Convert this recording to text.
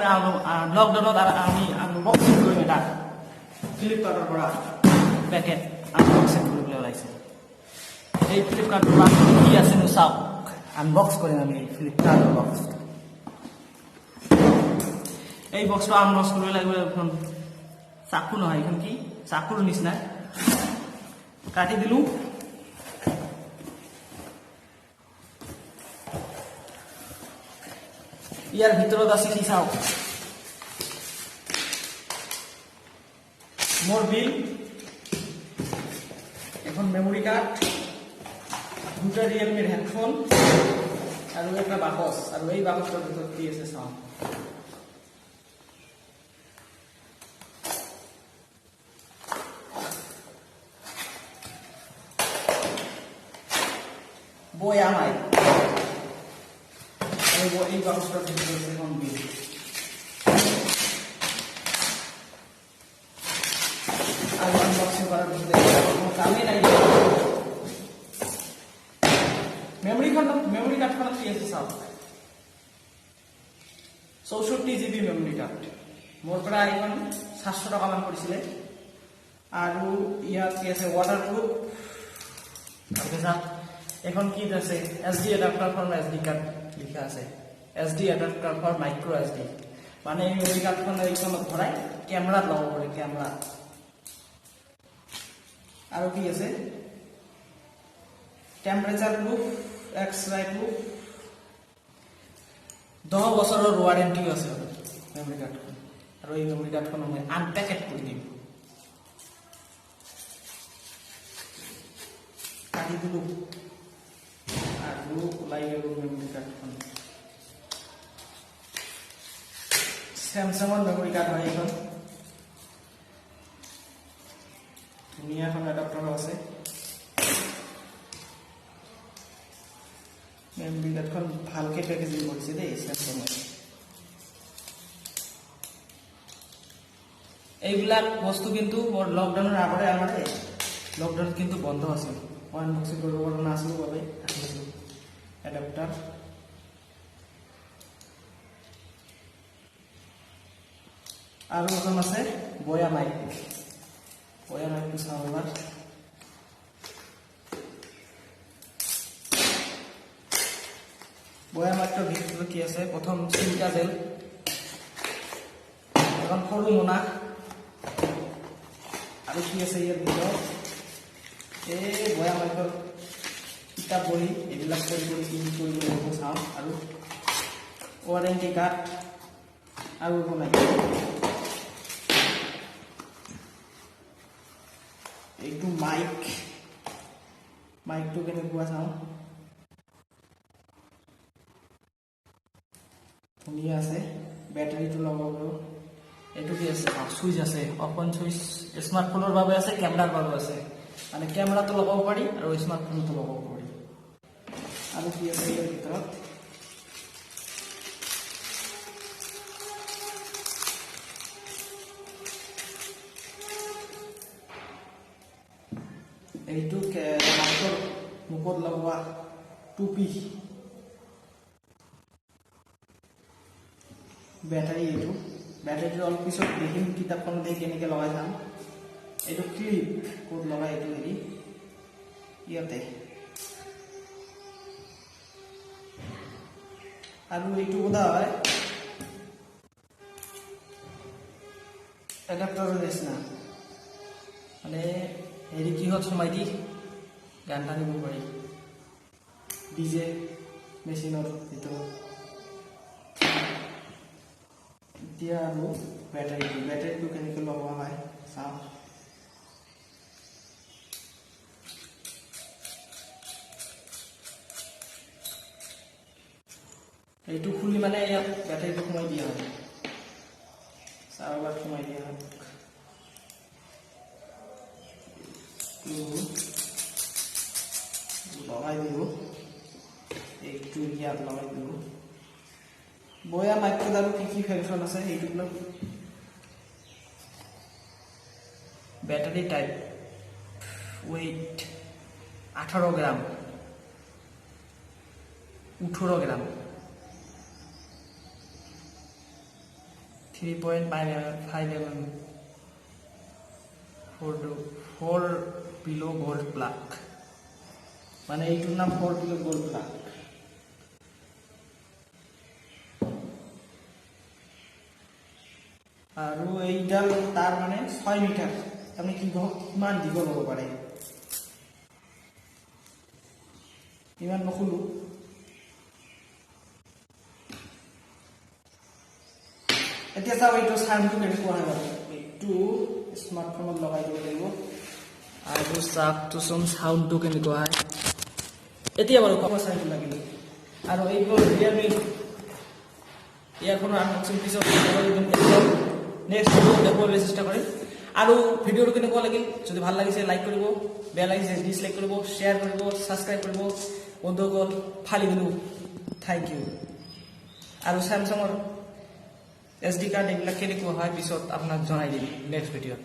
মানে লকডাউনত আমি আনবক্সিং কৰিম এটা ফ্লিপকাৰ্টৰ পৰা পেকেট আনবক্সিং কৰিবলৈ ওলাইছে। এই ফ্লিপকাৰ্টৰ পৰা কি আছেনো চাওক, আনবক্স কৰিম আমি ফ্লিপকাৰ্টৰ বক্স। এই বক্সটো আনবক্স কৰিব লাগিব। এখন চাকু নহয়, এখন কি চাকুৰ নিচিনা কাটি দিলো। ইয়াৰ ভিতৰত আছে কি চাওক, মোৰ বিল, এখন মেমৰি কাৰ্ড, দুটা ৰিয়েলমিৰ হেডফোন আৰু এটা বাকচ। আৰু এই বাকচৰ ভিতৰত কি আছে চাওঁ। বয়া মাইক, এই বাকচৰ ভিতৰত এখন বিল। আৰু আনবক্সিং কৰাৰ পিছতে কামেই নাই। মেমৰি কাৰ্ডখনত কি আছে চাওক, 64 GB মেমৰি কাৰ্ড। মোৰ পৰা এইখন 700 টকা মান পৰিছিলে। আৰু ইয়াত কি আছে, ৱাটাৰপ্ৰুফ। এখন কি আছে, SD adapter for SD card লিখা আছে, SD adapter for micro SD। মানে এই মেমৰি কাৰ্ডখন এইখনত ভৰাই কেমেৰাত লগাব পাৰি, কেমেৰা। আৰু কি আছে, টেম্পাৰেচাৰ প্ৰুফ, এক্স-ৰে প্ৰুফ, 10 বছৰৰ ৱাৰেণ্টিও আছে মেমৰি কাৰ্ডখন। আৰু এই মেমৰি কাৰ্ডখন মই আনপেকেট কৰি দিম, কাটি দিলো আৰু ওলাই গ'ল মেমৰি কাৰ্ডখন। চেমচাঙৰ মেমৰি কাৰ্ড হয় এইখন, ধুনীয়া এখন এডাপ্টাৰ আছে। মেমৰি কাৰ্ডখন ভালকে পেকেজিং কৰিছে দেই চেমচাঙে। এইবিলাক বস্তু কিন্তু মোৰ লকডাউনৰ আগতে লকডাউন কিন্তু বন্ধ আছিল। মই আনবক্সিং কৰিব পৰা নাছিলোঁ বাবে আহিছিলোঁ এডাপ্টাৰ। আৰু এখন আছে বয়া মাইক। বয়া মাইকটো চাওঁ এবাৰ। বয়া মাইকটোৰ ভিতৰত কি আছে, প্ৰথম চিলিকা জেল, এখন সৰু মোনা, আৰু কি আছে ইয়াৰ ভিতৰত, এই বয়া মাইকৰ কিতাপ বহি এইবিলাক কৰিব চাওঁ। আৰু ৱাৰেণ্টি কাৰ্ড আৰু বনাই এইটো মাইকটো কেনেকুৱা চাওঁ, ধুনীয়া আছে। বেটাৰীটো লগাব। এইটো কি আছে, চুইচ আছে, অপন চুইচ। স্মাৰ্টফোনৰ বাবে আছে, কেমেৰাৰ বাবে আছে। মানে কেমেৰাটো লগাব পাৰি আৰু স্মাৰ্টফোনটো লগাব পাৰি। আৰু কি আছে ইয়াৰ ভিতৰত, এইটো মাইকৰ মুখত লগোৱা টুপি, বেটাৰী। বেটাৰীটো অলপ পিছত দেখিম, কিতাপখনত কেনেকৈ লগাই যাম। এইটো ক্লিপ, ক'ত লগাই এইটো হেৰি ইয়াতে। আৰু এইটো বোধ হয় এডাপ্টাৰৰ নিচিনা, মানে হেৰি কিহত সোমাই দি গান টানিব পাৰি, ডিজে মেচিনৰ ভিতৰত। এতিয়া আৰু বেটাৰীটো কেনেকৈ লগোৱা হয় চাওঁ। এইটো খুলি মানে ইয়াত বেটাৰীটো সোমাই দিয়া হয়, চাৰ্ভাৰত সোমাই দিয়া হয়। লগাই দিলোঁ, এইটো ইয়াত লগাই দিলোঁ। বয়া মাইকটোত আৰু কি ফাংচন আছে এইটোত লগ। বেটাৰী টাইপ, ওয়েট 18 গ্ৰাম, 18 গ্ৰাম। 3.5 mm 4 below gold plug মানে এইটোৰ নাম 4 below gold plug আৰু এইডাল তাৰ মানে 6 মিটাৰ আপুনি কিমান দীঘল হ'ব পাৰে ইমান নখুলো এতিয়া চাও এইটো সাউন্ডটো কেনেকুৱা হয় বাৰু এইটো স্মাৰ্টফোনত লগাই দিব লাগিব আৰু চাকটো সাউন্ডটো কেনেকুৱা হয় এতিয়া বাৰু কম সাউন্ড লাগিল আৰু এইটো Realme ইয়াৰফোনৰ আনবক্সিং পিছত নেক্সট ভিডিও দেখুৱাবলৈ চেষ্টা কৰিম আৰু ভিডিওটো কেনেকুৱা লাগিল যদি ভাল লাগিছে লাইক কৰিব বেয়া লাগিছে ডিসলাইক কৰিব শেয়াৰ কৰিব সাবস্ক্ৰাইব কৰিব বন্ধুসকল ফালি দিলো থ্যাংক ইউ আৰু Samsung SD কাৰ্ড এইবিলাক কেনেকুৱা হয় পিছত আপোনাক জনাই দিম নেক্সট ভিডিওত